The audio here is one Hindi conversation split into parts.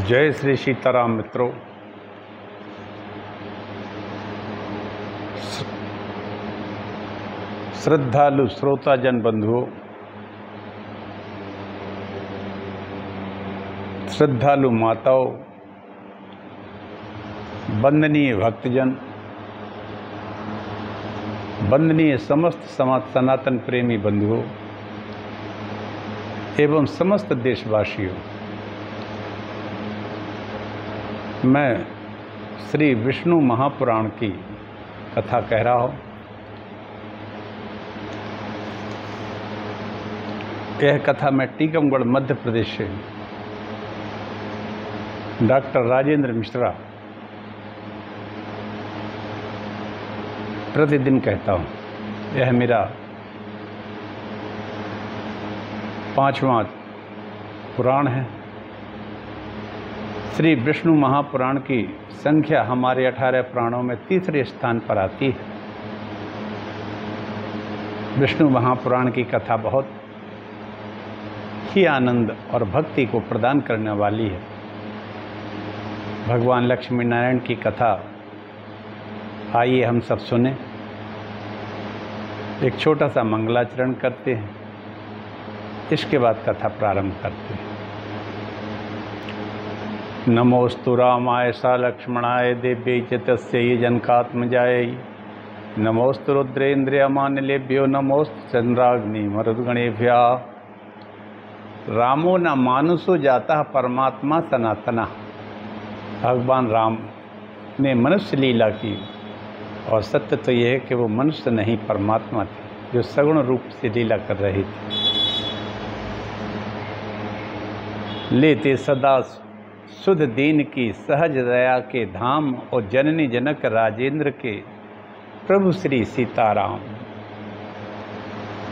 जय श्री सीताराम मित्रों। श्रद्धालु श्रोताजन बंधुओं, श्रद्धालु माताओं, वंदनीय भक्तजन, वंदनीय समस्त सनातन प्रेमी बंधुओं एवं समस्त देशवासियों, मैं श्री विष्णु महापुराण की कथा कह रहा हूँ। यह कथा मैं टीकमगढ़ मध्य प्रदेश से डॉक्टर राजेंद्र मिश्रा प्रतिदिन कहता हूँ। यह मेरा 5वां पुराण है। श्री विष्णु महापुराण की संख्या हमारे 18 पुराणों में तीसरे स्थान पर आती है। विष्णु महापुराण की कथा बहुत ही आनंद और भक्ति को प्रदान करने वाली है। भगवान लक्ष्मी नारायण की कथा आइए हम सब सुने। एक छोटा सा मंगलाचरण करते हैं, इसके बाद कथा प्रारंभ करते हैं। नमोस्तु रामाय सा लक्ष्मणाय देव्यै च तस्यै जनकात्मजायै। नमोस्तु रुद्रेन्द्रियमानिलेभ्यो नमोस्तु चंद्राग्नि मरुद्गणेभ्यः। रामो न मानुषो जाता परमात्मा सनातना। भगवान राम ने मनुष्य लीला की और सत्य तो यह है कि वो मनुष्य नहीं परमात्मा थे, जो सगुण रूप से लीला कर रहे थे। लेते सदा सुध दीन की सहज दया के धाम और जननी जनक राजेंद्र के प्रभु श्री सीताराम।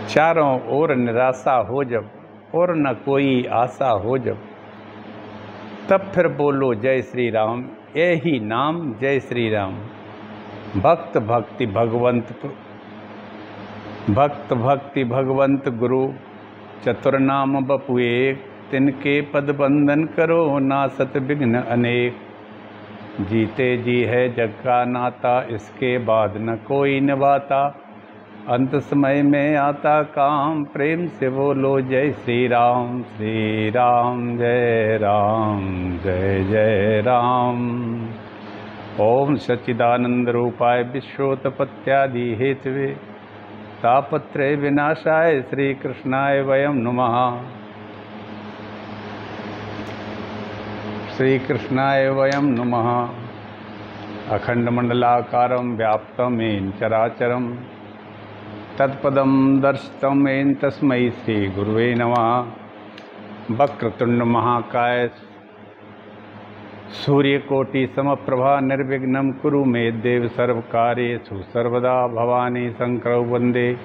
चारों ओर निराशा हो जब और न कोई आशा हो जब, तब फिर बोलो जय श्री राम, यही नाम जय श्री राम। भक्त भक्ति भगवंत गुरु, चतुर नाम बपु एक। तिनके पद बंदन करो नासत विघ्न अनेक। जीते जी है जग का नाता, इसके बाद न कोई निभाता। अंत समय में आता काम, प्रेम से बोलो जय श्री राम। श्री राम जय राम, जय जय राम। ओम सच्चिदानंद रूपाय विश्वोत्पत्त्यादि हेतवे, तापत्रय विनाशाय श्री कृष्णाय वयं नमः। श्री कृष्णाय वयं नमः। अखंडमंडलाकारं व्याप्तं येन चराचरं, तत्पदं दर्शितं येन तस्मै श्री गुरुवे नमः। वक्रतुंड महाकाय सूर्यकोटि समप्रभा, निर्विघ्नं कुरु मे देव। सर्वकार्येषु सर्वदा भवानी शंकरौ वंदे।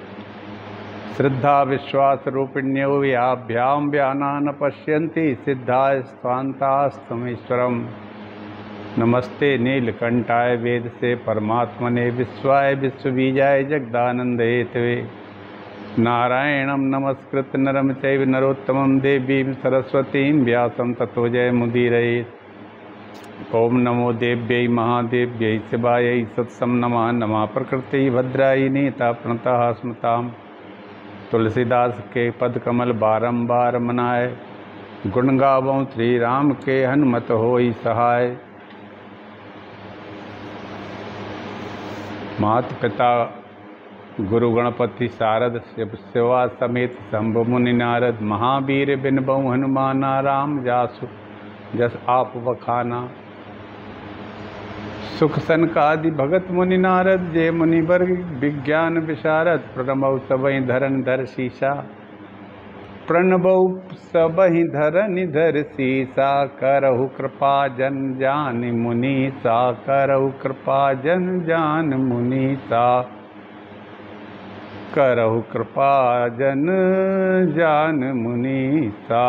श्रद्धा विश्वास रूपिण्यो याभ्यां व्याना पश्यन्ति, सिद्धाय स्वान्तास्तमीश्वरम्। नमस्ते नीलकंठाय वेद से परमात्मने, विश्वाय विश्वबीजाय जगदानंद हेतवे। नारायणं नमस्कृत नरं चैव नरोत्तमं, देवीं सरस्वतीं व्यासं ततो जयमुदीरयेत्। ओम नमो देव्यै महादेव्यै शिवायै सत्सं नमः। नमः प्रकृति भद्रायै नीता प्रणतः स्मृताम्। तुलसीदास के पद कमल बारंबार मनाए, गुण गावों श्री राम के हनुमत होई सहाय। मात पिता गुरु गणपति शारद, शिवा समेत शंभु मुनि नारद। महावीर बिन बहु हनुमाना, राम जासु जस आप बखाना। सुख सनकादि भगत मुनि नारद, जय मुनि वर्ग विज्ञान विशारद। प्रणबौ सबहि धरन धर शीशा, प्रणबौ सबहि धरनि धर शीशा। करहु कृपा जन जान मुनीसा, करहु कृपा जन जान मुनीसा। करहु कृपा जन जान मुनीसा।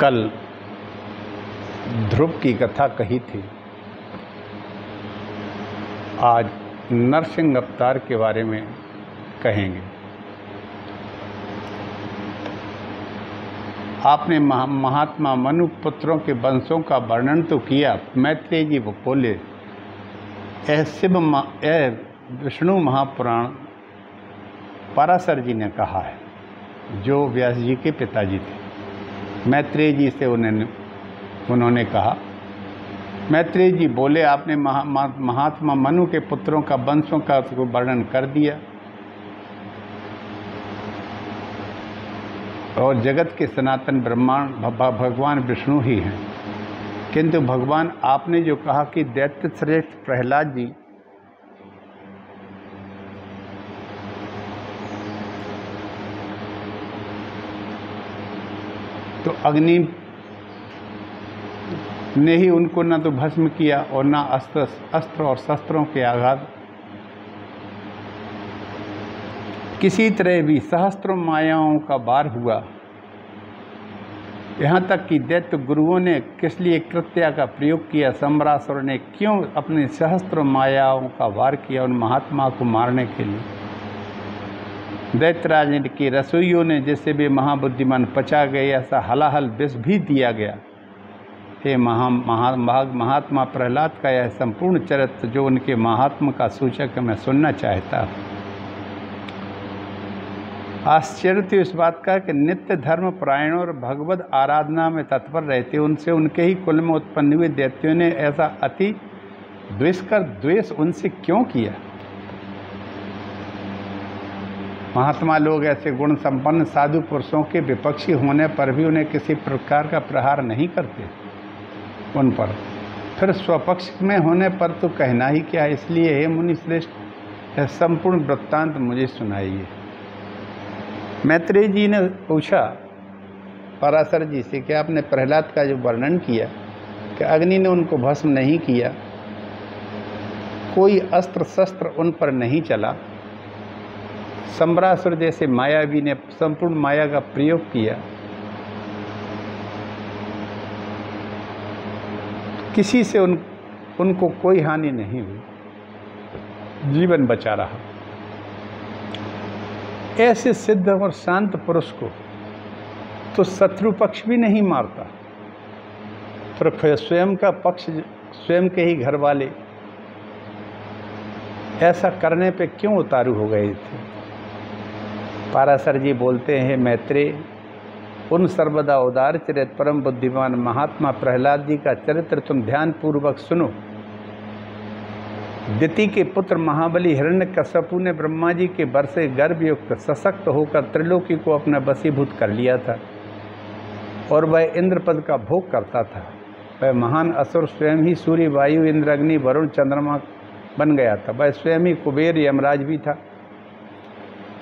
कल ध्रुव की कथा कही थी, आज नरसिंह अवतार के बारे में कहेंगे। आपने महात्मा मनु पुत्रों के वंशों का वर्णन तो किया। मैत्रेय जी वो बोले, यह विष्णु महापुराण पराशर जी ने कहा है, जो व्यास जी के पिताजी थे। मैत्रेय जी से उन्होंने कहा। मैत्रेय जी बोले, आपने महात्मा मनु के पुत्रों का वंशों का वर्णन कर दिया और जगत के सनातन ब्रह्मांड भगवान विष्णु ही हैं। किंतु भगवान आपने जो कहा कि दैत्य श्रेष्ठ प्रहलाद जी तो अग्नि ने ही उनको न तो भस्म किया और न अस्त्र और शस्त्रों के आघात, किसी तरह भी सहस्त्रों मायाओं का वार हुआ। यहाँ तक कि दैत्य गुरुओं ने किस लिए कृत्या का प्रयोग किया, सम्रासुर ने क्यों अपने सहस्त्रों मायाओं का वार किया उन महात्मा को मारने के लिए। दैत्यराज के रसोइयों ने जैसे भी महाबुद्धिमान पचा गए, ऐसा हलाहल विष भी दिया गया। हे महात्मा प्रहलाद का यह संपूर्ण चरित्र जो उनके महात्मा का सूचक मैं सुनना चाहता हूँ। आश्चर्य तो इस बात का कि नित्य धर्म परायण और भगवद आराधना में तत्पर रहते उनसे उनके ही कुल में उत्पन्न हुए दैत्यों ने ऐसा अति द्वेष उनसे क्यों किया। महात्मा लोग ऐसे गुण संपन्न साधु पुरुषों के विपक्षी होने पर भी उन्हें किसी प्रकार का प्रहार नहीं करते उन पर, फिर स्वपक्ष में होने पर तो कहना ही क्या। इसलिए हे मुनि श्रेष्ठ, यह संपूर्ण वृत्तांत मुझे सुनाइए। मैत्रेय जी ने पूछा पराशर जी से कि आपने प्रहलाद का जो वर्णन किया कि अग्नि ने उनको भस्म नहीं किया, कोई अस्त्र शस्त्र उन पर नहीं चला, सम्रासुर जैसे मायावी ने संपूर्ण माया का प्रयोग किया, किसी से उनको कोई हानि नहीं हुई, जीवन बचा रहा। ऐसे सिद्ध और शांत पुरुष को तो शत्रु पक्ष भी नहीं मारता, फिर स्वयं का पक्ष, स्वयं के ही घर वाले ऐसा करने पे क्यों उतारू हो गए थे। पराशर जी बोलते हैं, मैत्रेय, उन सर्वदा उदार चरित परम बुद्धिमान महात्मा प्रहलाद जी का चरित्र तुम ध्यान पूर्वक सुनो। दिति के पुत्र महाबली हिरण्यकश्यपु ने ब्रह्मा जी के वर से गर्भयुक्त सशक्त होकर त्रिलोकी को अपना वशीभूत कर लिया था और वह इंद्रपद का भोग करता था। वह महान असुर स्वयं ही सूर्य, वायु, इंद्र, अग्नि, वरुण, चंद्रमा बन गया था। वह स्वयं ही कुबेर यमराज भी था।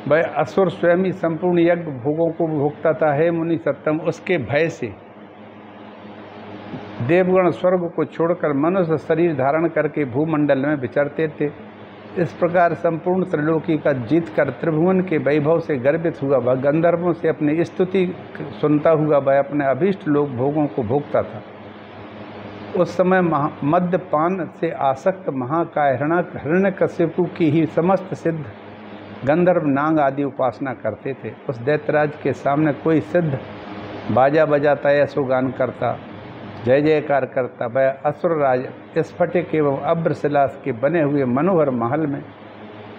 वह असुर स्वयं ही संपूर्ण यज्ञ भोगों को भोगता था। हे मुनि सत्तम, उसके भय से देवगण स्वर्ग को छोड़कर मनुष्य शरीर धारण करके भूमंडल में विचरते थे। इस प्रकार संपूर्ण त्रिलोकी का जीत कर त्रिभुवन के वैभव से गर्वित हुआ वह गंधर्वों से अपनी स्तुति सुनता हुआ वह अपने अभीष्ट लोक भोगों को भोगता था। उस समय मद्यपान से आसक्त महाकाय हिरण्यकश्यपु की ही समस्त सिद्ध गंधर्व नाग आदि उपासना करते थे। उस दैत्यराज के सामने कोई सिद्ध बाजा बजाता या सुगान करता, जय जयकार करता। वह असुरराज स्फटिक एवं अभ्रशिलास के बने हुए मनोहर महल में,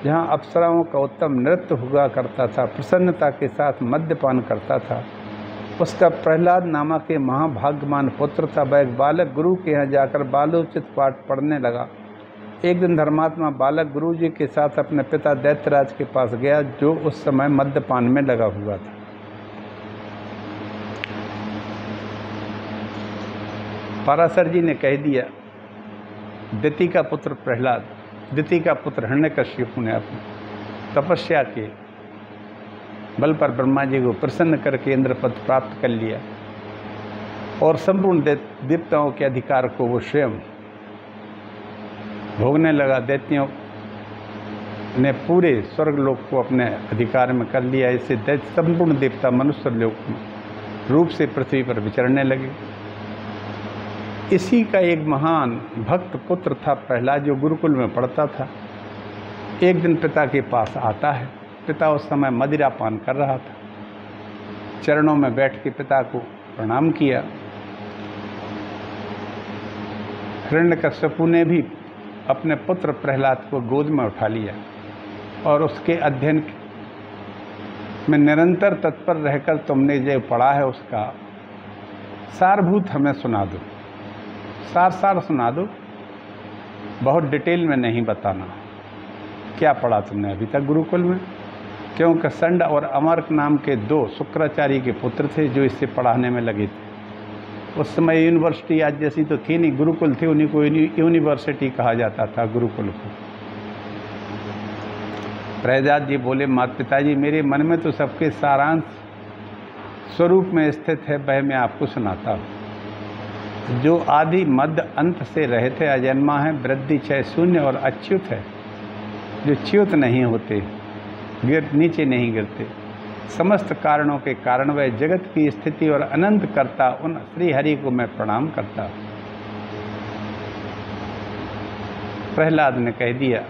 जहाँ अप्सराओं का उत्तम नृत्य हुआ करता था, प्रसन्नता के साथ मद्यपान करता था। उसका प्रहलाद नामक के महाभाग्यमान पुत्र था। वह एक बालक गुरु के यहाँ जाकर बालोचित पाठ पढ़ने लगा। एक दिन धर्मात्मा बालक गुरु जी के साथ अपने पिता दैत्यराज के पास गया, जो उस समय मद्यपान में लगा हुआ था। पराशर जी ने कह दिया, दिति का पुत्र प्रहलाद, दिति का पुत्र हिरण्यकश्यपु ने अपनी तपस्या के बल पर ब्रह्मा जी को प्रसन्न करके इंद्रपद प्राप्त कर लिया और संपूर्ण देवताओं के अधिकार को वो स्वयं भोगने लगा। दैत्यों ने पूरे स्वर्गलोक को अपने अधिकार में कर लिया। इससे संपूर्ण देवता मनुष्य लोक में रूप से पृथ्वी पर विचरने लगे। इसी का एक महान भक्त पुत्र था प्रहलाद, जो गुरुकुल में पढ़ता था। एक दिन पिता के पास आता है। पिता उस समय मदिरा पान कर रहा था। चरणों में बैठ के पिता को प्रणाम किया। हिरण्यकश्यपु ने भी अपने पुत्र प्रहलाद को गोद में उठा लिया और उसके अध्ययन में निरंतर तत्पर रहकर तुमने जो पढ़ा है उसका सारभूत हमें सुना दो, सार सुना दो, बहुत डिटेल में नहीं बताना। क्या पढ़ा तुमने अभी तक गुरुकुल में? क्योंकि संड और अमर्क नाम के 2 शुक्राचार्य के पुत्र थे जो इससे पढ़ाने में लगे थे। उस समय यूनिवर्सिटी आज जैसी तो थी नहीं, गुरुकुल थे, उन्हीं को यूनिवर्सिटी कहा जाता था गुरुकुल को। प्रहलाद जी बोले, माता पिताजी मेरे मन में तो सबके सारांश स्वरूप में स्थित है, वह मैं आपको सुनाता हूँ। जो आदि मध्य अंत से रहित है, अजन्मा है, वृद्धि क्षय शून्य और अच्युत है, जो च्युत नहीं होते, नीचे नहीं गिरते, समस्त कारणों के कारण वह जगत की स्थिति और अनंत करता उन श्री हरि को मैं प्रणाम करता हूँ। प्रहलाद ने कह दिया,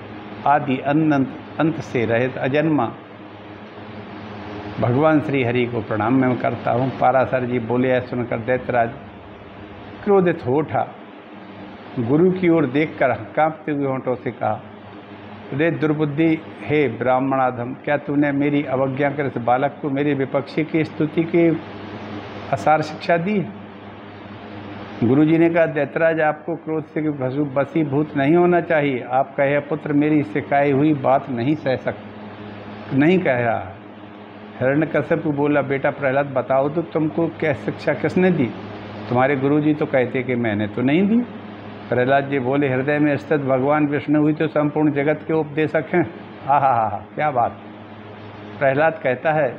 आदि अनंत अंत से रहित अजन्मा भगवान श्री हरि को प्रणाम मैं करता हूँ। पाराशर जी बोले, ऐसा सुनकर दैत्यराज क्रोधित हो उठा, गुरु की ओर देखकर कांपते हुए होंठों से कहा, रे दुर्बुद्धि, हे ब्राह्मणाधम, क्या तूने मेरी अवज्ञा कर इस बालक को मेरे विपक्षी की स्तुति की असार शिक्षा दी? गुरु जी ने कहा, दैत्यराज आपको क्रोध से वशीभूत नहीं होना चाहिए। आप कहे पुत्र मेरी सिखाई हुई बात नहीं कह रहा। हिरण्यकश्यप बोला, बेटा प्रहलाद बताओ तो तुमको क्या शिक्षा किसने दी? तुम्हारे गुरु जी तो कहते कि मैंने तो नहीं दी। प्रहलाद जी बोले, हृदय में स्थित भगवान विष्णु ही तो संपूर्ण जगत के उपदेशक हैं। हा, क्या बात। प्रहलाद कहता है,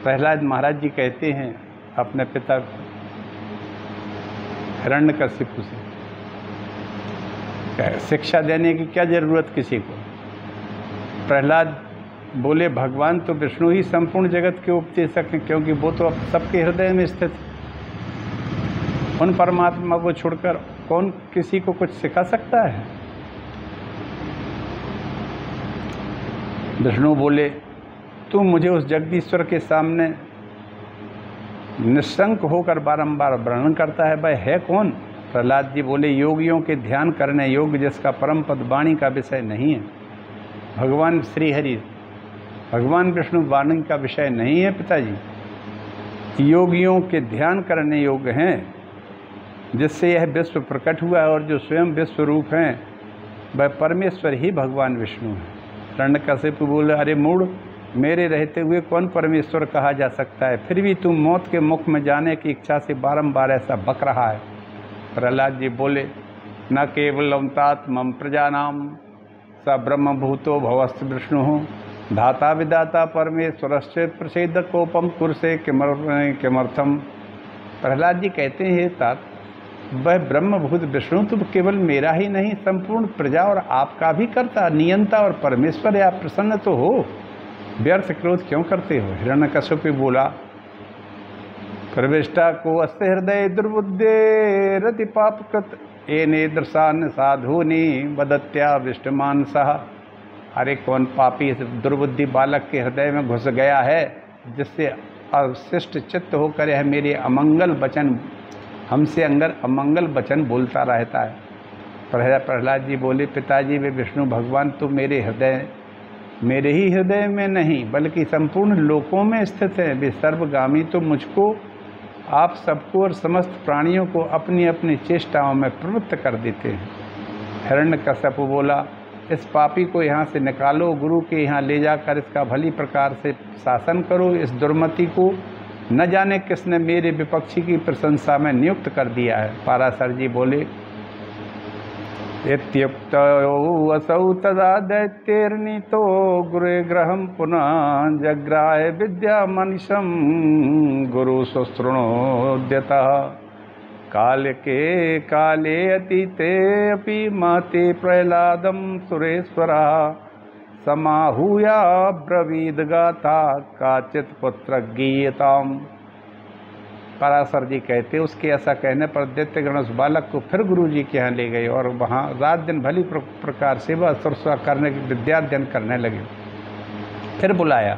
प्रहलाद महाराज जी कहते हैं अपने पिता हिरण्यकश्यप से, शिक्षा देने की क्या जरूरत किसी को? प्रहलाद बोले, भगवान तो विष्णु ही संपूर्ण जगत के उपदेशक हैं, क्योंकि वो तो सबके हृदय में स्थित। उन परमात्मा को छोड़कर कौन किसी को कुछ सिखा सकता है? विष्णु बोले, तू मुझे उस जगदीश्वर के सामने निशंक होकर बारंबार वर्णन करता है, वह है कौन? प्रहलाद जी बोले, योगियों के ध्यान करने योग्य जिसका परम पद वाणी का विषय नहीं है। भगवान श्री हरि, भगवान विष्णु वाणी का विषय नहीं है पिताजी। योगियों के ध्यान करने योग्य हैं, जिससे यह विश्व प्रकट हुआ है, और जो स्वयं विश्व रूप हैं वह परमेश्वर ही भगवान विष्णु है। हिरण्यकश्यप बोले, अरे मूढ़, मेरे रहते हुए कौन परमेश्वर कहा जा सकता है? फिर भी तू मौत के मुख में जाने की इच्छा से बारंबार ऐसा बक रहा है। प्रहलाद जी बोले, न केवलम तात्मम प्रजानाम स ब्रह्मभूतो भवस्त विष्णु धाता विदाता परमेश्वरस्य प्रसिद्ध कोपम कुरसे किमर्थम। प्रहलाद जी कहते हैं, तात वह ब्रह्मभूत विष्णु तो केवल मेरा ही नहीं, संपूर्ण प्रजा और आपका भी करता, नियंता और परमेश्वर है। आप प्रसन्न तो हो, व्यर्थ क्रोध क्यों करते हो? हिरण्यकश्यप बोला, प्रविष्टा को अस्त हृदय दुर्बुद्धे रति पापकृत एने दृशान साधुनी वदत्या विष्टमान सह। अरे कौन पापी इस दुर्बुद्धि बालक के हृदय में घुस गया है, जिससे अशिष्ट चित्त होकर यह मेरे अमंगल वचन, हमसे अंदर अमंगल वचन बोलता रहता है। प्रहलाद जी बोले, पिताजी वे विष्णु भगवान तो मेरे ही हृदय में नहीं बल्कि संपूर्ण लोकों में स्थित है। वे सर्वगामी तो मुझको, आप सबको और समस्त प्राणियों को अपनी अपनी चेष्टाओं में प्रवृत्त कर देते हैं। हिरण्यकश्यप बोला, इस पापी को यहाँ से निकालो, गुरु के यहाँ ले जाकर इसका भली प्रकार से शासन करो। इस दुर्मति को न जाने किसने मेरे विपक्षी की प्रशंसा में नियुक्त कर दिया है। पाराशर जी बोले, इत्युक्तो असौ तदा दैत्यैर्नीतो गुरे गृहं पुनः जग्राह विद्या मनिषं गुरु शुश्रुणोद्यतः काल के काले अतीते अपि महते प्रहलादं सुरेश्वरः समाहूया ब्रवीद गाथा काचित पुत्र गीयताम। पराशर जी कहते, उसके ऐसा कहने पर दैत्यगण उस बालक को फिर गुरु जी के यहाँ ले गए और वहाँ रात दिन भली प्रकार सेवा सुरक्षा करने की विद्याध्ययन करने लगे। फिर बुलाया,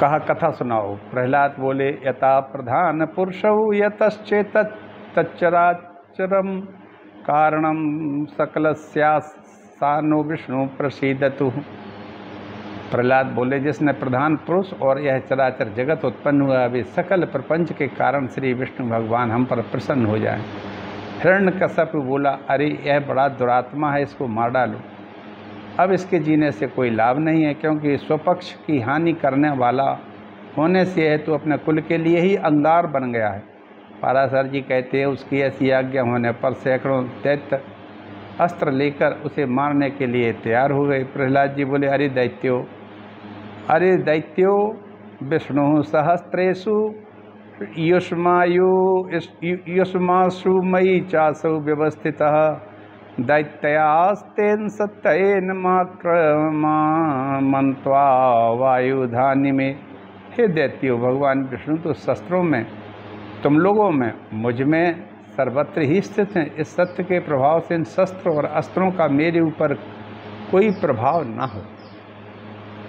कहा कथा सुनाओ। प्रहलाद बोले यथा प्रधान पुरुषौ यतश्चेत तच्चराचरम कारणम सकलस्यासानो विष्णु प्रसीदतु। प्रहलाद बोले जिसने प्रधान पुरुष और यह चराचर जगत उत्पन्न हुआ वे सकल प्रपंच के कारण श्री विष्णु भगवान हम पर प्रसन्न हो जाएं। हिरण्यकश्यप बोला अरे यह बड़ा दुरात्मा है, इसको मार डालो। अब इसके जीने से कोई लाभ नहीं है, क्योंकि स्वपक्ष की हानि करने वाला होने से है तो अपने कुल के लिए ही अंगार बन गया है। पाराशर जी कहते हैं उसकी ऐसी आज्ञा होने पर सैकड़ों दैत्य अस्त्र लेकर उसे मारने के लिए तैयार हो गए। प्रहलाद जी बोले अरे दैत्यो विष्णु सहस्रेषु युष्मासु मयि चासौ व्यवस्थितः दैत्यास्तेन सत्येन माक्रमन्त्वा वायुधानि में। हे दैत्यो, भगवान विष्णु तो शस्त्रों में, तुम लोगों में, मुझ में सर्वत्र ही स्थित हैं। इस सत्य के प्रभाव से इन शस्त्र और अस्त्रों का मेरे ऊपर कोई प्रभाव ना हो।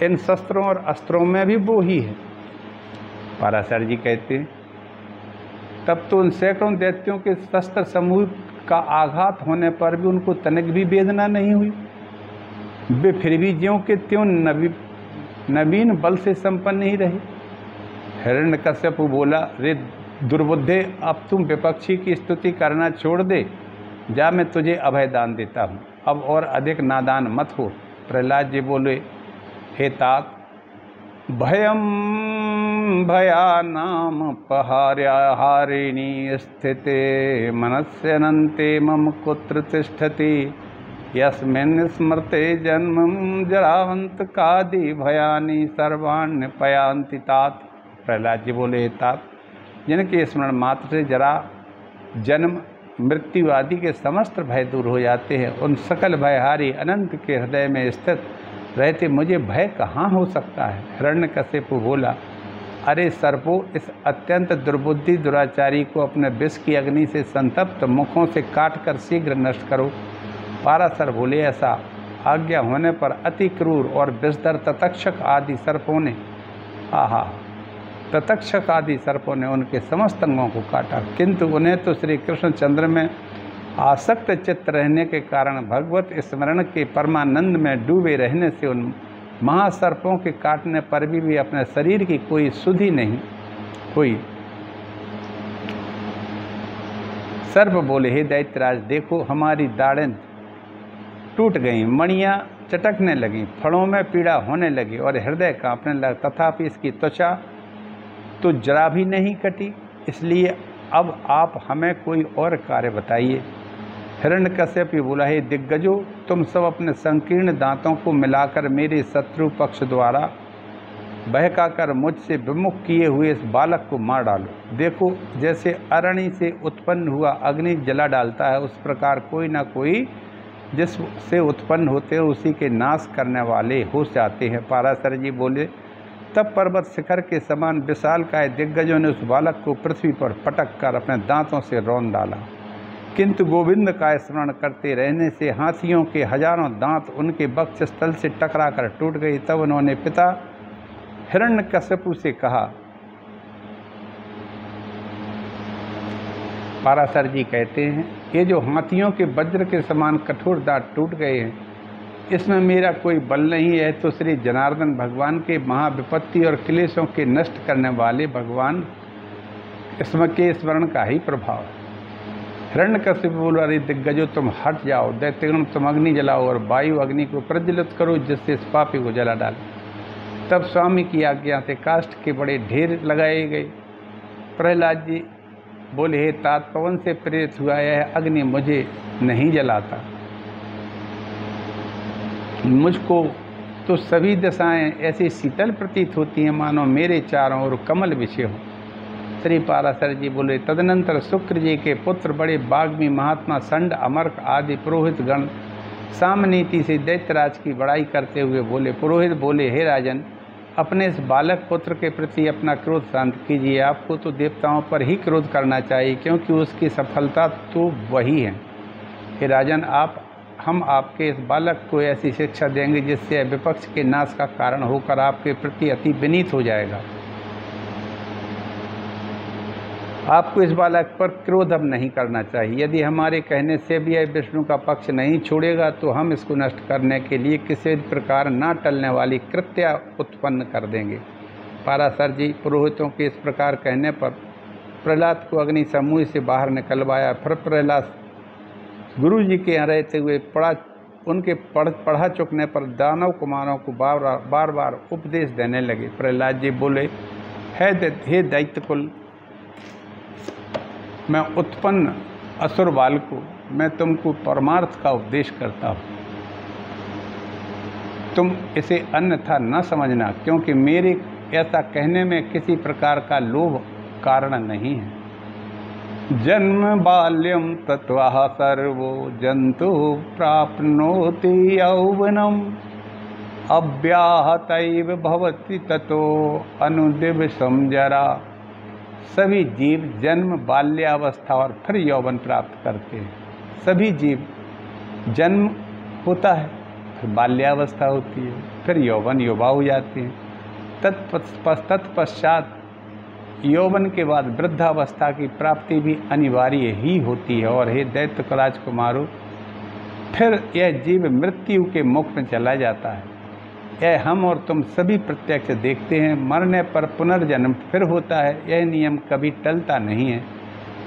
इन शस्त्रों और अस्त्रों में भी वो ही है। पाराशर जी कहते हैं तब तो उन सैकड़ों दैत्यों के शस्त्र समूह का आघात होने पर भी उनको तनिक भी वेदना नहीं हुई। वे फिर भी ज्यों के त्यों नवीन बल से संपन्न ही रहे। हिरण्यकश्यप बोला रे दुर्बुद्धे, अब तुम विपक्षी की स्तुति करना छोड़ दे, जा मैं तुझे अभय दान देता हूँ, अब और अधिक नादान मत हो। प्रहलाद जी बोले हे तात, भयम भयानाम पहारिणी स्थिते मनस्यनन्ते मम कुत्र तिष्ठति यस्मिन् स्मृते जन्मं जरावंत कादि भयानि सर्वाण्य पयांति तात। प्रहलाद जी बोले तात, जिनके स्मरण मात्र से जरा जन्म मृत्यु आदि के समस्त भय दूर हो जाते हैं, उन सकल भयहारी अनंत के हृदय में स्थित रहते मुझे भय कहाँ हो सकता है। हिरण्यकश्यप बोला अरे सर्पो, इस अत्यंत दुर्बुद्धि दुराचारी को अपने विष की अग्नि से संतप्त मुखों से काटकर शीघ्र नष्ट करो। पाराशर बोले ऐसा आज्ञा होने पर अति क्रूर और विषधर ततक्षक आदि सर्पों ने उनके समस्त अंगों को काटा, किंतु उन्हें तो श्री कृष्णचंद्र में आसक्त चित्त रहने के कारण भगवत स्मरण के परमानंद में डूबे रहने से उन महासर्पों के काटने पर भी अपने शरीर की कोई सुधि नहीं हुई। सर्प बोले हे दैत्यराज, देखो हमारी दाढ़ें टूट गईं, मणियाँ चटकने लगीं, फड़ों में पीड़ा होने लगी और हृदय कांपने लगा, तथापि इसकी त्वचा तो जरा भी नहीं कटी। इसलिए अब आप हमें कोई और कार्य बताइए। हिरण्यकश्यप बोला हे दिग्गजों, तुम सब अपने संकीर्ण दांतों को मिलाकर मेरे शत्रु पक्ष द्वारा बहकाकर मुझसे विमुख किए हुए इस बालक को मार डालो। देखो जैसे अरणि से उत्पन्न हुआ अग्नि जला डालता है, उस प्रकार कोई ना कोई जिससे उत्पन्न होते हैं उसी के नाश करने वाले हो जाते हैं। पाराशर जी बोले तब पर्वत शिखर के समान विशालकाय दिग्गजों ने उस बालक को पृथ्वी पर पटक कर अपने दांतों से रौंद डाला, किंतु गोविंद का स्मरण करते रहने से हाथियों के हजारों दांत उनके वक्षस्थल से टकराकर टूट गई। तब उन्होंने पिता हिरण्यकश्यप से कहा। पाराशर जी कहते हैं ये जो हाथियों के वज्र के समान कठोर दांत टूट गए हैं, इसमें मेरा कोई बल नहीं है, तो श्री जनार्दन भगवान के महाविपत्ति और क्लेशों के नष्ट करने वाले भगवान इसमें के स्मरण का ही प्रभाव है। हिरण्यकश्यप बोला अरे दिग्गजों, तुम हट जाओ, दैत्यगण तुम अग्नि जलाओ और वायु अग्नि को प्रज्वलित करो जिससे इस पापी को जला डाले। तब स्वामी की आज्ञा से काष्ठ के बड़े ढेर लगाए गए। प्रहलाद जी बोले हे तात, पवन से प्रेरित हुआ यह अग्नि मुझे नहीं जलाता, मुझको तो सभी दशाएं ऐसी शीतल प्रतीत होती हैं मानो मेरे चारों ओर कमल बिछे हों। श्री पाराशर जी बोले तदनंतर शुक्र जी के पुत्र बड़े बाग्मी महात्मा संड अमर्क आदि पुरोहित गण सामनीति से दैत्यराज की बड़ाई करते हुए बोले। पुरोहित बोले हे राजन, अपने इस बालक पुत्र के प्रति अपना क्रोध शांत कीजिए। आपको तो देवताओं पर ही क्रोध करना चाहिए, क्योंकि उसकी सफलता तो वही है। हे राजन, आप हम आपके इस बालक को ऐसी शिक्षा देंगे जिससे विपक्ष के नाश का कारण होकर आपके प्रति अति विनीत हो जाएगा। आपको इस बालक पर क्रोध अब नहीं करना चाहिए। यदि हमारे कहने से भी यह विष्णु का पक्ष नहीं छोड़ेगा तो हम इसको नष्ट करने के लिए किसी प्रकार न टलने वाली कृत्या उत्पन्न कर देंगे। पाराशर जी पुरोहितों के इस प्रकार कहने पर प्रहलाद को अग्नि समूह से बाहर निकलवाया। फिर प्रहलाद गुरु जी के यहाँ रहते हुए पढ़ा चुकने पर दानव कुमारों को बार बार उपदेश देने लगे। प्रहलाद जी बोले, हे दैत्यकुल, मैं उत्पन्न असुर बाल को मैं तुमको परमार्थ का उपदेश करता हूँ। तुम इसे अन्यथा न समझना, क्योंकि मेरे ऐसा कहने में किसी प्रकार का लोभ कारण नहीं है। जन्म बाल्यम तत्वः सर्वो जंतु प्राप्नोति यौवनम अव्याहतैव भवति ततो अनुदिवसं जरा। सभी जीव जन्म, बाल्यावस्था और फिर यौवन प्राप्त करते हैं। सभी जीव जन्म होता है, फिर बाल्यावस्था होती है, फिर यौवन, युवा हो जाते हैं। तत्पश्चात यौवन के बाद वृद्धावस्था की प्राप्ति भी अनिवार्य ही होती है। और हे दैत्य राजकुमारों, फिर यह जीव मृत्यु के मुख में चला जाता है। यह हम और तुम सभी प्रत्यक्ष देखते हैं। मरने पर पुनर्जन्म फिर होता है, यह नियम कभी टलता नहीं है।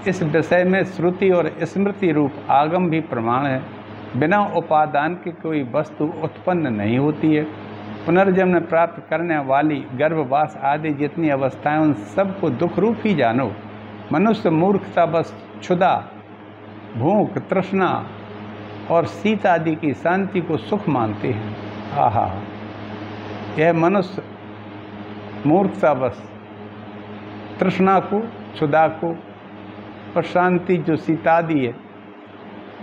इस विषय में श्रुति और स्मृति रूप आगम भी प्रमाण है। बिना उपादान के कोई वस्तु उत्पन्न नहीं होती है। पुनर्जन्म प्राप्त करने वाली गर्भवास आदि जितनी अवस्थाएं, उन सबको दुख रूप ही जानो। मनुष्य मूर्खता बस क्षुधा, भूख, तृष्णा और शीत आदि की शांति को सुख मानते हैं। आहा, यह मनुष्य मूर्खता बस तृष्णा को, क्षुधा को और शांति जो शीतादि है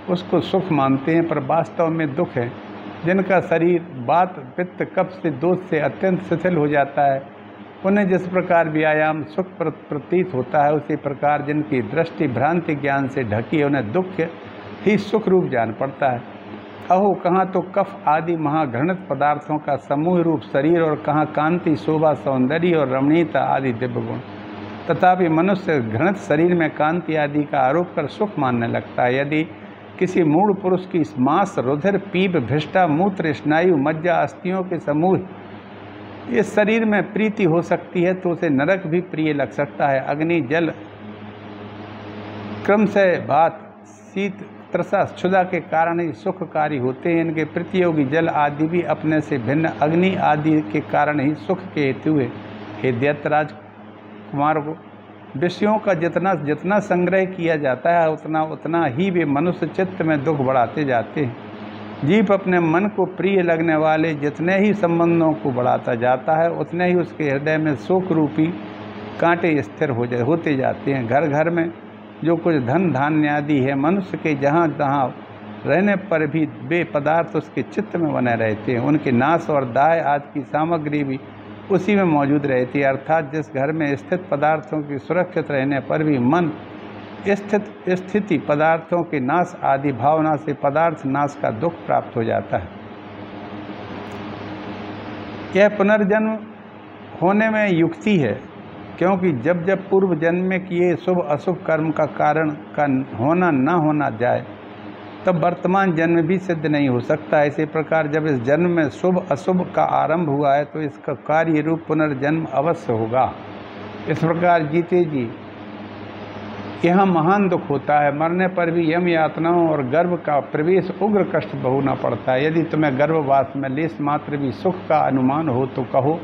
उसको सुख मानते हैं, पर वास्तव में दुख है। जिनका शरीर वात, पित्त, कफ से, दोष से अत्यंत शिथिल हो जाता है, उन्हें जिस प्रकार व्यायाम सुख प्रतीत होता है, उसी प्रकार जिनकी दृष्टि भ्रांति ज्ञान से ढकी है, उन्हें दुख ही सुख रूप जान पड़ता है। अहो, कहाँ तो कफ आदि महाघृणित पदार्थों का समूह रूप शरीर और कहाँ कांति, शोभा, सौंदर्य और रमणीयता आदि दिव्य गुण। तथापि मनुष्य घृणित शरीर में कांति आदि का आरोप कर सुख मानने लगता है। यदि किसी मूढ़ पुरुष की मांस, रुधिर, पीप, भिष्टा, मूत्र, स्नायु, मज्जा, अस्थियों के समूह इस शरीर में प्रीति हो सकती है तो उसे नरक भी प्रिय लग सकता है। अग्नि, जल, क्रम से भात, शीत, तृषा, क्षुधा के कारण ही सुखकारी होते हैं। इनके प्रतियोगी जल आदि भी अपने से भिन्न अग्नि आदि के कारण ही सुख के हेतु है। हे दैत्यराज कुमार को विषयों का जितना संग्रह किया जाता है उतना ही वे मनुष्य चित्त में दुख बढ़ाते जाते हैं। जीव अपने मन को प्रिय लगने वाले जितने ही संबंधों को बढ़ाता जाता है, उतने ही उसके हृदय में शोक रूपी कांटे स्थिर होते जाते हैं। घर घर में जो कुछ धन धान्य आदि है, मनुष्य के जहाँ तहाँ रहने पर भी वे पदार्थ उसके चित्त में बने रहते हैं। उनके नाश और दाह आदि की सामग्री भी उसी में मौजूद रहती है। अर्थात जिस घर में स्थित पदार्थों की सुरक्षित रहने पर भी मन स्थिति पदार्थों के नाश आदि भावना से पदार्थ नाश का दुख प्राप्त हो जाता है। यह पुनर्जन्म होने में युक्ति है, क्योंकि जब जब पूर्व जन्म में किए शुभ अशुभ कर्म का कारण का होना न होना जाए, तब वर्तमान जन्म भी सिद्ध नहीं हो सकता। इसी प्रकार जब इस जन्म में शुभ अशुभ का आरंभ हुआ है तो इसका कार्य रूप पुनर्जन्म अवश्य होगा। इस प्रकार जीते जी यहाँ महान दुख होता है। मरने पर भी यम यातनाओं और गर्भ का प्रवेश उग्र कष्ट भोगना पड़ता है। यदि तुम्हें गर्भवास में लेस मात्र भी सुख का अनुमान हो तो कहो।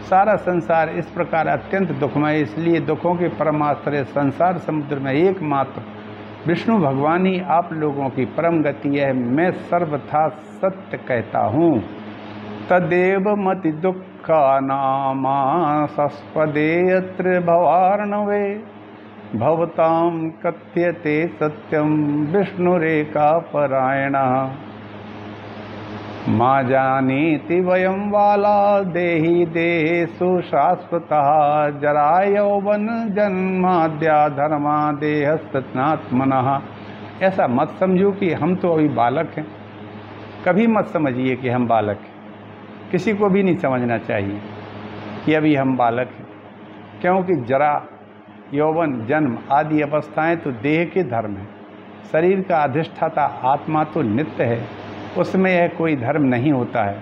सारा संसार इस प्रकार अत्यंत दुखमय, इसलिए दुखों के परमाश्रय संसार समुद्र में एकमात्र विष्णु भगवान ही आप लोगों की परम गति है। मैं सर्वथा सत्य कहता हूँ। तदेव मति दुखा नामास्पदे यत्र भवार्णवे भवतां कथ्यते सत्यम विष्णुरेका परायणः। माँ जानीति वयं बाला देहि देहेषु शाश्वतः जरा यौवन जन्माद्या धर्मा देह सनात्मनः। ऐसा मत समझो कि हम तो अभी बालक हैं कभी मत समझिए कि हम बालक हैं। किसी को भी नहीं समझना चाहिए कि अभी हम बालक हैं, क्योंकि जरा, यौवन, जन्म आदि अवस्थाएं तो देह के धर्म हैं। शरीर का अधिष्ठाता आत्मा तो नित्य है, उसमें यह कोई धर्म नहीं होता है।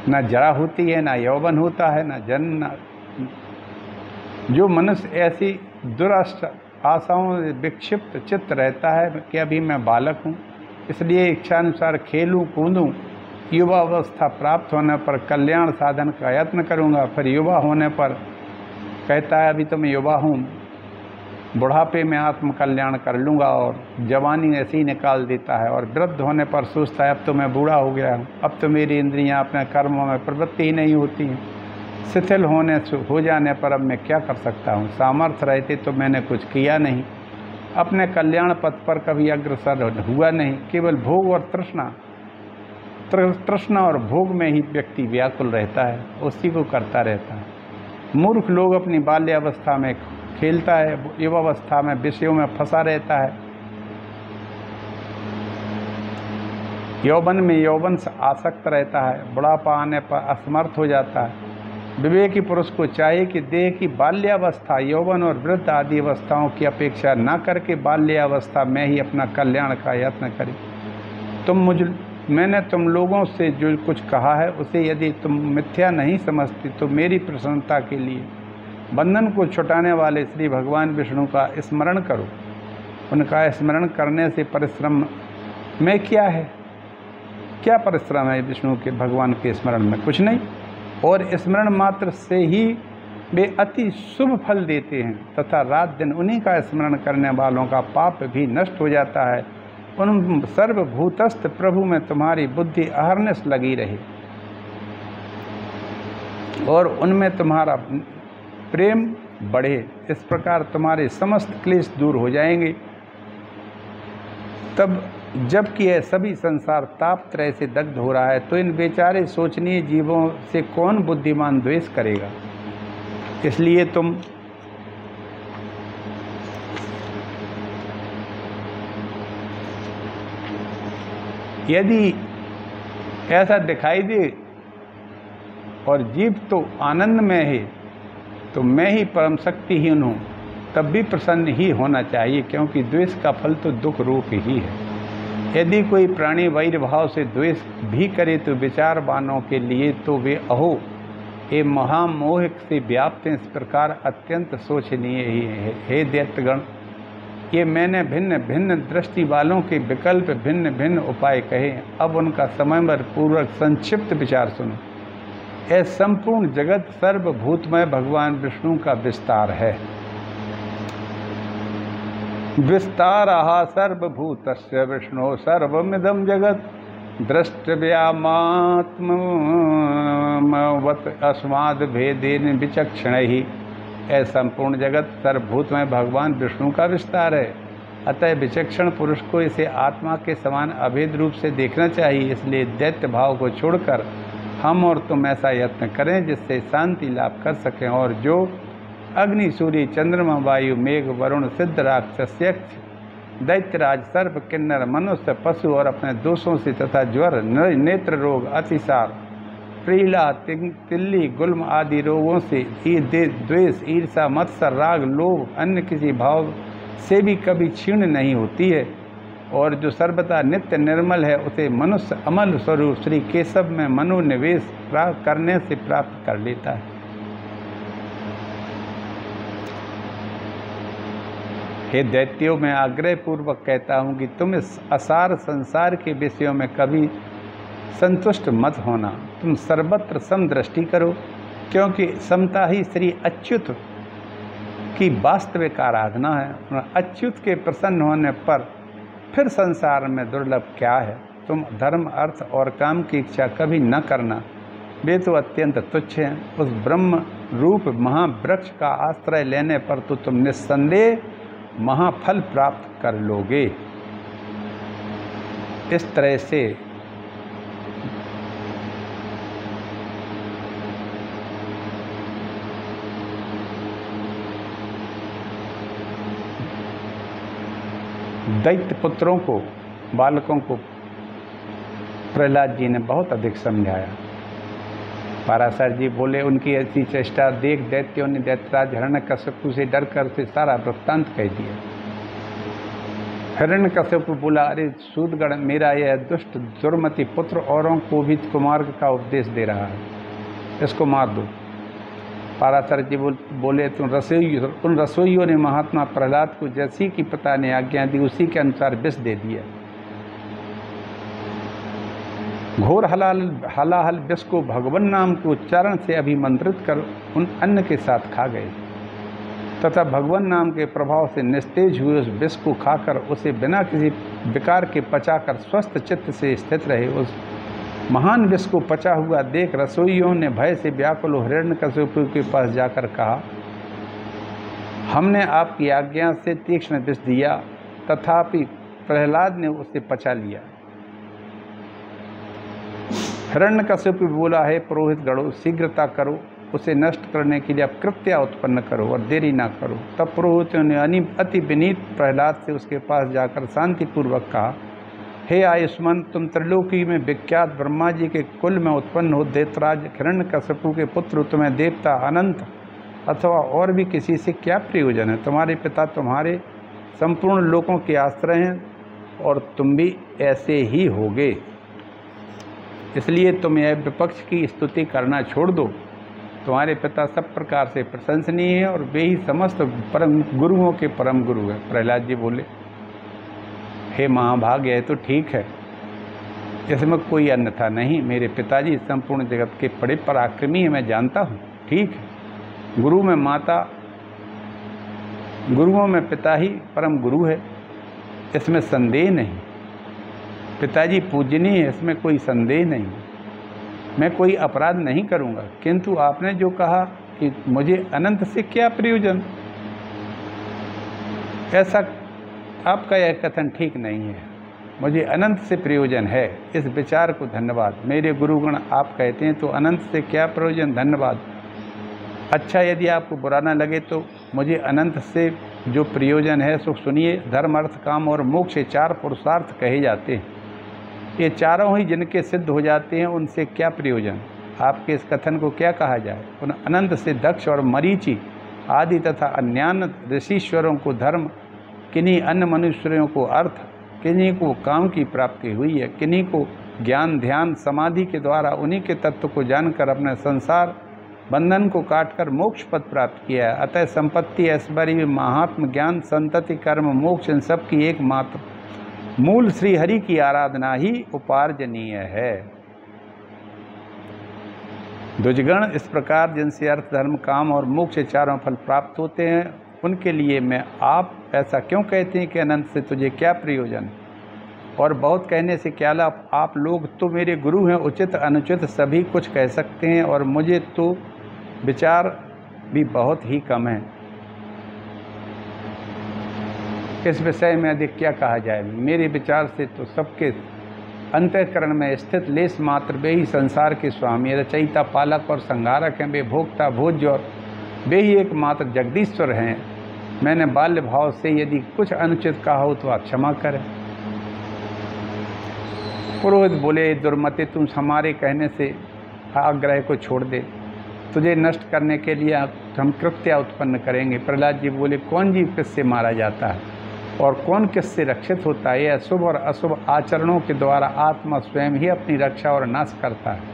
न जरा होती है, न यौवन होता है, न जन्म। जो मनुष्य ऐसी दुराष्ट आशाओं से विक्षिप्त चित्त रहता है कि अभी मैं बालक हूँ, इसलिए इच्छानुसार खेलूँ कूदूँ, युवा अवस्था प्राप्त होने पर कल्याण साधन का यत्न करूँगा, फिर युवा होने पर कहता है अभी तो मैं युवा हूँ, बुढ़ापे में आत्म कल्याण कर लूँगा, और जवानी ऐसे ही निकाल देता है, और वृद्ध होने पर सोचता है अब तो मैं बूढ़ा हो गया हूँ, अब तो मेरी इंद्रियाँ अपने कर्मों में प्रवृत्ति ही नहीं होती हैं, शिथिल हो जाने पर अब मैं क्या कर सकता हूँ, सामर्थ्य रहते तो मैंने कुछ किया नहीं, अपने कल्याण पथ पर कभी अग्रसर हुआ नहीं, केवल भोग और तृष्णा और भोग में ही व्यक्ति व्याकुल रहता है, उसी को करता रहता है। मूर्ख लोग अपनी बाल्यावस्था में खेलता है, युवावस्था में विषयों में फंसा रहता है, यौवन में यौवन से आसक्त रहता है, बुढ़ापा आने पर असमर्थ हो जाता है। विवेकी पुरुष को चाहिए कि देह की बाल्यावस्था, यौवन और वृद्ध आदि अवस्थाओं की अपेक्षा न करके बाल्यावस्था में ही अपना कल्याण का यत्न करे। मैंने तुम लोगों से जो कुछ कहा है उसे यदि तुम मिथ्या नहीं समझती तो मेरी प्रसन्नता के लिए बंधन को छुटाने वाले श्री भगवान विष्णु का स्मरण करो। उनका स्मरण करने से परिश्रम में क्या है? क्या परिश्रम है विष्णु के, भगवान के स्मरण में? कुछ नहीं। और स्मरण मात्र से ही वे अति शुभ फल देते हैं तथा रात दिन उन्हीं का स्मरण करने वालों का पाप भी नष्ट हो जाता है। उन सर्वभूतस्थ प्रभु में तुम्हारी बुद्धि अहरनिश लगी रहे और उनमें तुम्हारा प्रेम बढ़े। इस प्रकार तुम्हारे समस्त क्लेश दूर हो जाएंगे। तब जबकि यह सभी संसार ताप त्रय से दग्ध हो रहा है तो इन बेचारे शोचनीय जीवों से कौन बुद्धिमान द्वेष करेगा। इसलिए तुम यदि ऐसा दिखाई दे और जीव तो आनंद में है तो मैं ही परम शक्तिहीन हूँ, तब भी प्रसन्न ही होना चाहिए, क्योंकि द्वेष का फल तो दुख रूप ही है। यदि कोई प्राणी वैर भाव से द्वेष भी करे तो विचारवानों के लिए तो वे अहो ये महामोह से व्याप्त हैं। इस प्रकार अत्यंत शोचनीय ही है। हे दैत्यगण, ये मैंने भिन्न भिन्न दृष्टि वालों के विकल्प भिन्न भिन्न उपाय कहे, अब उनका समयबद्ध पूर्वक संक्षिप्त विचार सुनो। यह संपूर्ण जगत सर्वभूतमय भगवान विष्णु का विस्तार है। विस्तारः सर्वभूतस्य विष्णु सर्वमिदं जगत् द्रष्टव्यामात्मवत् अस्माद् भेदेन विचक्षणैः। यह संपूर्ण जगत सर्वभूत में भगवान विष्णु का विस्तार है, अतः विचक्षण पुरुष को इसे आत्मा के समान अभेद रूप से देखना चाहिए। इसलिए दैत्य भाव को छोड़कर हम और तुम ऐसा यत्न करें जिससे शांति लाभ कर सकें, और जो अग्नि, सूर्य, चंद्रमा, वायु, मेघ, वरुण, सिद्ध, राक्षस, यक्ष, दैत्यराज, सर्प, किन्नर, मनुष्य, पशु और अपने दोषों से तथा ज्वर, नेत्र रोग, अतिसार, प्रीला, तिल्ली, गुल्म आदि रोगों से, द्वेष, ईर्षा, मत्सर, राग, लोभ, अन्य किसी भाव से भी कभी क्षीण नहीं होती है, और जो सर्वदा नित्य निर्मल है उसे मनुष्य अमल स्वरूप श्री केशव में मनोनिवेश करने से प्राप्त कर लेता है। हे दैत्यों, मैं आग्रहपूर्वक कहता हूँ कि तुम इस असार संसार के विषयों में कभी संतुष्ट मत होना। तुम सर्वत्र समदृष्टि करो, क्योंकि समता ही श्री अच्युत की वास्तविक आराधना है। अच्युत के प्रसन्न होने पर फिर संसार में दुर्लभ क्या है। तुम धर्म, अर्थ और काम की इच्छा कभी न करना, वे तो अत्यंत तुच्छ हैं। उस ब्रह्म रूप महावृक्ष का आश्रय लेने पर तो तुम निस्संदेह महाफल प्राप्त कर लोगे। इस तरह से दैत्य पुत्रों को, बालकों को प्रहलाद जी ने बहुत अधिक समझाया। पाराशर जी बोले, उनकी ऐसी चेष्टा देख दैत्यों ने दैत्यराज हिरण्यकश्यप से डर कर उसे सारा वृत्तांत कह दिया। हिरण्यकश्यप बोला, अरे सूदगण, मेरा यह दुष्ट दुर्मति पुत्र औरों को भी कुमार्ग का उपदेश दे रहा है, इसको मार दो। पाराशर जी बोले, उन रसोइयों ने महात्मा प्रहलाद को जैसी की पिता ने आज्ञा दी उसी के अनुसार विष दे दिया। घोर हलाहल विष को भगवान नाम के उच्चारण से अभिमंत्रित कर उन अन्न के साथ खा गए तथा भगवान नाम के प्रभाव से निस्तेज हुए उस विष को खाकर उसे बिना किसी विकार के पचाकर स्वस्थ चित्त से स्थित रहे। उस महान विष को पचा हुआ देख रसोइयों ने भय से व्याकुल हिरण्यकश्यप के पास जाकर कहा, हमने आपकी आज्ञा से तीक्ष्ण विष दिया, तथापि प्रहलाद ने उसे पचा लिया। हिरण्यकश्यप बोला, है पुरोहित गणों, शीघ्रता करो, उसे नष्ट करने के लिए अब कृत्या उत्पन्न करो और देरी ना करो। तब पुरोहितों ने अति विनीत प्रहलाद से उसके पास जाकर शांतिपूर्वक कहा, हे आयुष्मान, तुम त्रिलोकी में विख्यात ब्रह्मा जी के कुल में उत्पन्न हो दैत्यराज हिरण्यकश्यप के पुत्र, तुम्हें देवता अनंत अथवा और भी किसी से क्या प्रयोजन है? तुम्हारे पिता तुम्हारे संपूर्ण लोकों के आश्रय हैं और तुम भी ऐसे ही होगे, इसलिए तुम यह विपक्ष की स्तुति करना छोड़ दो। तुम्हारे पिता सब प्रकार से प्रशंसनीय है और वे ही समस्त परम गुरुओं के परम गुरु हैं। प्रहलाद जी बोले, हे महाभाग, यह तो ठीक है, इसमें कोई अन्यथा नहीं। मेरे पिताजी संपूर्ण जगत के बड़े पराक्रमी हैं, मैं जानता हूँ, ठीक है। गुरुओं में पिता ही परम गुरु है, इसमें संदेह नहीं। पिताजी पूजनीय है, इसमें कोई संदेह नहीं। मैं कोई अपराध नहीं करूँगा, किंतु आपने जो कहा कि मुझे अनंत से क्या प्रयोजन, ऐसा आपका यह कथन ठीक नहीं है। मुझे अनंत से प्रयोजन है, इस विचार को धन्यवाद। मेरे गुरुगण आप कहते हैं तो अनंत से क्या प्रयोजन, धन्यवाद। अच्छा, यदि आपको बुरा ना लगे तो मुझे अनंत से जो प्रयोजन है सो सुनिए। धर्म, अर्थ, काम और मोक्ष 4 पुरुषार्थ कहे जाते हैं। ये चारों ही जिनके सिद्ध हो जाते हैं उनसे क्या प्रयोजन। आपके इस कथन को क्या कहा जाए? उन अनंत से दक्ष और मरीचि आदि तथा अन्यान्य ऋषीश्वरों को धर्म, किन्हीं अन्य मनुष्यों को अर्थ, किन्हीं को काम की प्राप्ति हुई है, किन्हीं को ज्ञान, ध्यान, समाधि के द्वारा उन्हीं के तत्व को जानकर अपने संसार बंधन को काटकर मोक्ष पद प्राप्त किया है। अतः संपत्ति, ऐश्वर्य, महात्म, ज्ञान, संतति, कर्म, मोक्ष, इन सब की एकमात्र मूल श्री हरि की आराधना ही उपार्जनीय है। द्विजगण, इस प्रकार जिनसे अर्थ, धर्म, काम और मोक्ष 4 फल प्राप्त होते हैं, उनके लिए मैं आप ऐसा क्यों कहते हैं कि अनंत से तुझे क्या प्रयोजन और बहुत कहने से क्या लाभ? आप लोग तो मेरे गुरु हैं, उचित अनुचित सभी कुछ कह सकते हैं और मुझे तो विचार भी बहुत ही कम है। इस विषय में अधिक क्या कहा जाए? मेरे विचार से तो सबके अंतःकरण में स्थित लेस मात्र वे ही संसार के स्वामी, रचयिता, पालक और संहारक हैं। वे भोक्ता, भोज्य और वे ही एकमात्र जगदीश्वर हैं। मैंने बाल्य भाव से यदि कुछ अनुचित कहा हो तो आप क्षमा करें। पुरोहित बोले, दुर्मते, तुम हमारे कहने से आग्रह को छोड़ दे, तुझे नष्ट करने के लिए हम कृत्या उत्पन्न करेंगे। प्रहलाद जी बोले, कौन जीव किससे मारा जाता है और कौन किससे रक्षित होता है? यह शुभ और अशुभ आचरणों के द्वारा आत्मा स्वयं ही अपनी रक्षा और नाश करता है।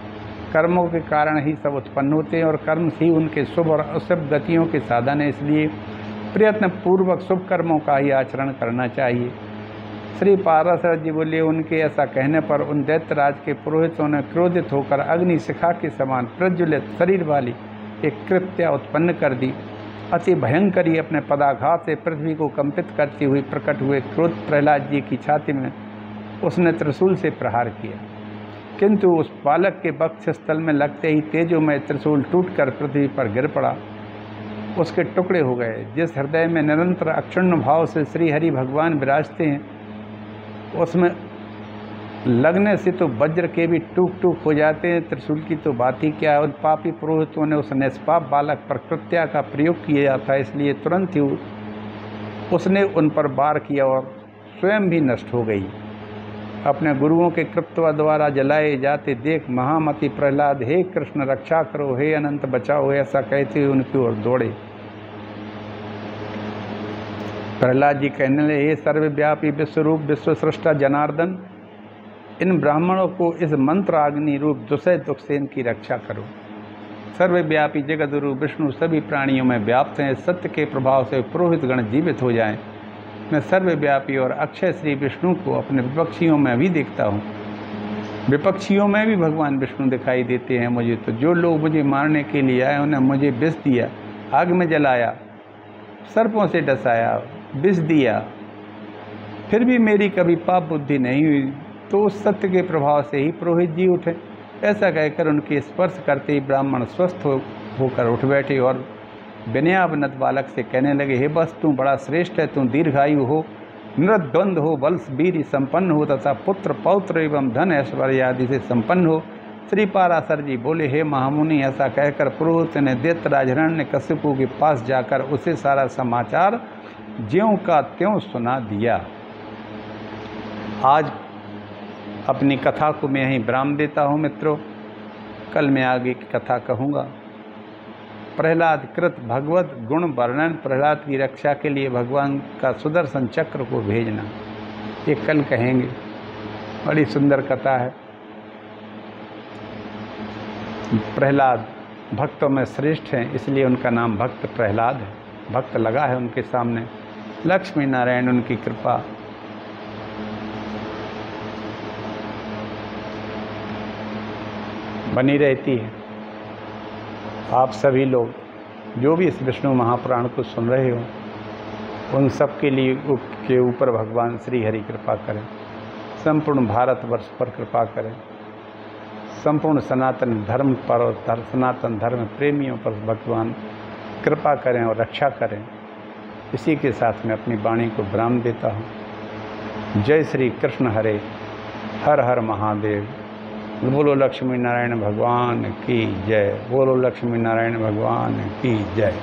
कर्मों के कारण ही सब उत्पन्न होते हैं और कर्म ही उनके शुभ और अशुभ गतियों के साधन है। इसलिए प्रयत्न पूर्वक शुभ कर्मों का ही आचरण करना चाहिए। श्री पाराशर जी बोले, उनके ऐसा कहने पर उन दैत्यराज के पुरोहितों ने क्रोधित होकर अग्नि शिखा के समान प्रज्वलित शरीर वाली एक कृत्या उत्पन्न कर दी। अति भयंकरी अपने पदाघात से पृथ्वी को कंपित करती हुई प्रकट हुए क्रोध प्रहलाद जी की छाती में उसने त्रिशूल से प्रहार किया, किंतु उस बालक के वक्ष स्थल में लगते ही तेजोमय त्रिशूल टूटकर पृथ्वी पर गिर पड़ा, उसके टुकड़े हो गए। जिस हृदय में निरंतर अक्षुण्ण भाव से श्री हरि भगवान विराजते हैं, उसमें लगने से तो वज्र के भी टूक टूक हो जाते हैं, त्रिशूल की तो बात ही क्या है। उन पापी पुरोहितों ने उस निष्पाप बालक पर कृत्या का प्रयोग किया था, इसलिए तुरंत ही उसने उन पर वार किया और स्वयं भी नष्ट हो गई। अपने गुरुओं के कृत्वा द्वारा जलाए जाते देख महामति प्रहलाद हे कृष्ण रक्षा करो, हे अनंत बचाओ, ऐसा कहते हुए उनकी ओर दौड़े। प्रहलाद जी कहने लगे, हे सर्वव्यापी विश्वरूप विश्व सृष्टा जनार्दन, इन ब्राह्मणों को इस मंत्र अग्नि रूप दुसह दुख से इनकी रक्षा करो। सर्वव्यापी जगत रूप विष्णु सभी प्राणियों में व्याप्त हैं। सत्य के प्रभाव से पुरोहित गण जीवित हो जाएं। मैं सर्वव्यापी और अक्षय श्री विष्णु को अपने विपक्षियों में भी देखता हूँ। विपक्षियों में भी भगवान विष्णु दिखाई देते हैं मुझे। तो जो लोग मुझे मारने के लिए आए उन्हें मुझे विष दिया, आग में जलाया, सर्पों से डसाया, विष दिया, फिर भी मेरी कभी पाप बुद्धि नहीं हुई, तो उस सत्य के प्रभाव से ही पुरोहित जी उठे। ऐसा कहकर उनके स्पर्श करते ही ब्राह्मण स्वस्थ होकर उठ बैठे और विनयावनत बालक से कहने लगे, हे बस तू बड़ा श्रेष्ठ है, तू दीर्घायु हो, नृद्वंद हो, बल वीर संपन्न हो तथा पुत्र पौत्र एवं धन ऐश्वर्य आदि से संपन्न हो। श्री पाराशर जी बोले, हे महामुनि, ऐसा कहकर पुरोहित ने दैत्यराज हिरण्यकशिपु के पास जाकर उसे सारा समाचार ज्यों का त्यों सुना दिया। आज अपनी कथा को मैं यहीं विराम देता हूँ मित्रों। कल मैं आगे की कथा कहूँगा। प्रहलाद कृत भगवत गुण वर्णन, प्रहलाद की रक्षा के लिए भगवान का सुदर्शन चक्र को भेजना, ये कल कहेंगे। बड़ी सुंदर कथा है। प्रहलाद भक्तों में श्रेष्ठ हैं, इसलिए उनका नाम भक्त प्रहलाद है। भक्त लगा है उनके सामने। लक्ष्मी नारायण उनकी कृपा बनी रहती है। आप सभी लोग जो भी इस विष्णु महापुराण को सुन रहे हो, उन सब के लिए के ऊपर भगवान श्री हरि कृपा करें। संपूर्ण भारतवर्ष पर कृपा करें। संपूर्ण सनातन धर्म पर और सनातन धर्म प्रेमियों पर भगवान कृपा करें और रक्षा करें। इसी के साथ मैं अपनी वाणी को विराम देता हूँ। जय श्री कृष्ण हरे, हर हर महादेव। बोलो लक्ष्मी नारायण भगवान की जय। बोलो लक्ष्मी नारायण भगवान की जय।